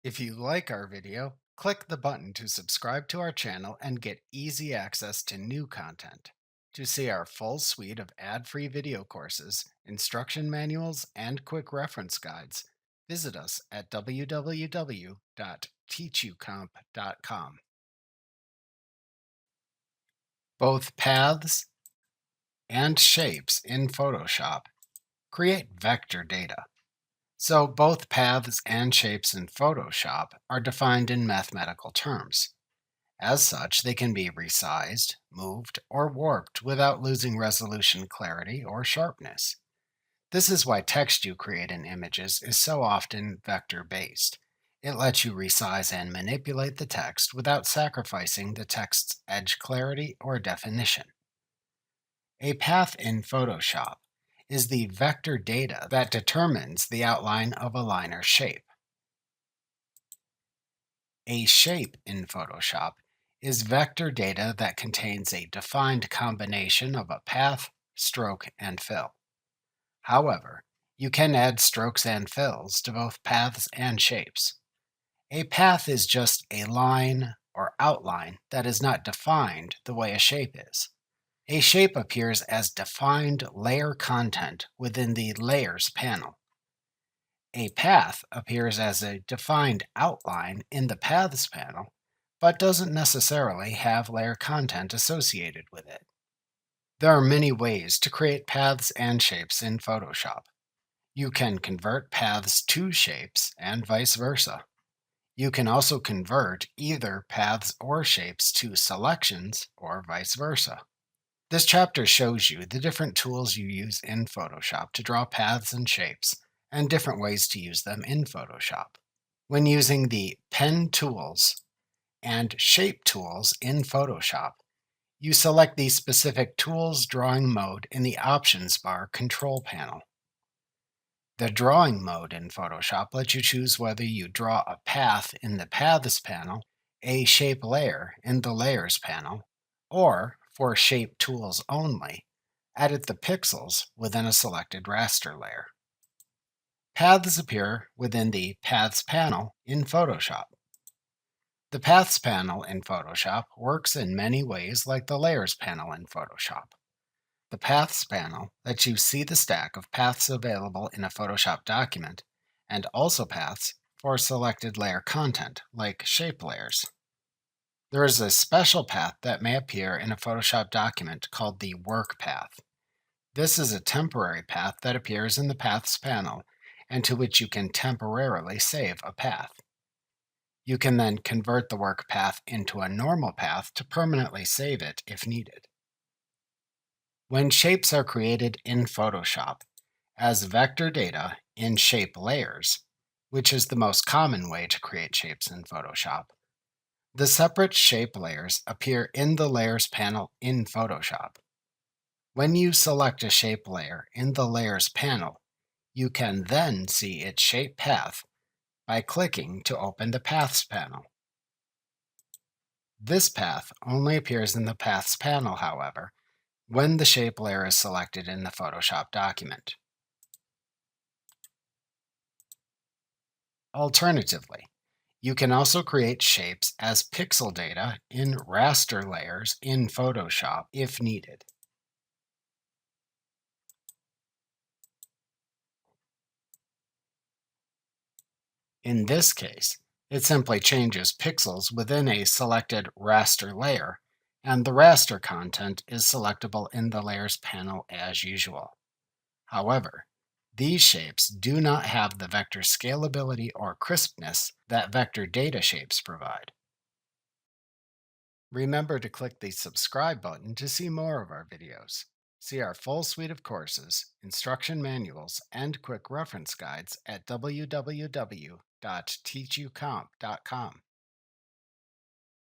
If you like our video, click the button to subscribe to our channel and get easy access to new content. To see our full suite of ad-free video courses, instruction manuals, and quick reference guides, visit us at www.teachucomp.com. Both paths and shapes in Photoshop create vector data. So both paths and shapes in Photoshop are defined in mathematical terms. As such, they can be resized, moved, or warped without losing resolution, clarity, or sharpness. This is why text you create in images is so often vector-based. It lets you resize and manipulate the text without sacrificing the text's edge clarity or definition. A path in Photoshop is the vector data that determines the outline of a line or shape. A shape in Photoshop is vector data that contains a defined combination of a path, stroke, and fill. However, you can add strokes and fills to both paths and shapes. A path is just a line or outline that is not defined the way a shape is. A shape appears as defined layer content within the Layers panel. A path appears as a defined outline in the Paths panel, but doesn't necessarily have layer content associated with it. There are many ways to create paths and shapes in Photoshop. You can convert paths to shapes and vice versa. You can also convert either paths or shapes to selections or vice versa. This chapter shows you the different tools you use in Photoshop to draw paths and shapes, and different ways to use them in Photoshop. When using the Pen tools and Shape tools in Photoshop, you select the specific Tools Drawing mode in the Options bar control panel. The Drawing mode in Photoshop lets you choose whether you draw a path in the Paths panel, a shape layer in the Layers panel, or, for shape tools only, edit the pixels within a selected raster layer. Paths appear within the Paths panel in Photoshop. The Paths panel in Photoshop works in many ways like the Layers panel in Photoshop. The Paths panel lets you see the stack of paths available in a Photoshop document, and also paths for selected layer content, like shape layers. There is a special path that may appear in a Photoshop document called the Work path. This is a temporary path that appears in the Paths panel and to which you can temporarily save a path. You can then convert the Work path into a normal path to permanently save it if needed. When shapes are created in Photoshop as vector data in shape layers, which is the most common way to create shapes in Photoshop, the separate shape layers appear in the Layers panel in Photoshop. When you select a shape layer in the Layers panel, you can then see its shape path by clicking to open the Paths panel. This path only appears in the Paths panel, however, when the shape layer is selected in the Photoshop document. Alternatively, you can also create shapes as pixel data in raster layers in Photoshop if needed. In this case, it simply changes pixels within a selected raster layer, and the raster content is selectable in the Layers panel as usual. However, these shapes do not have the vector scalability or crispness that vector data shapes provide. Remember to click the subscribe button to see more of our videos. See our full suite of courses, instruction manuals, and quick reference guides at www.teachucomp.com.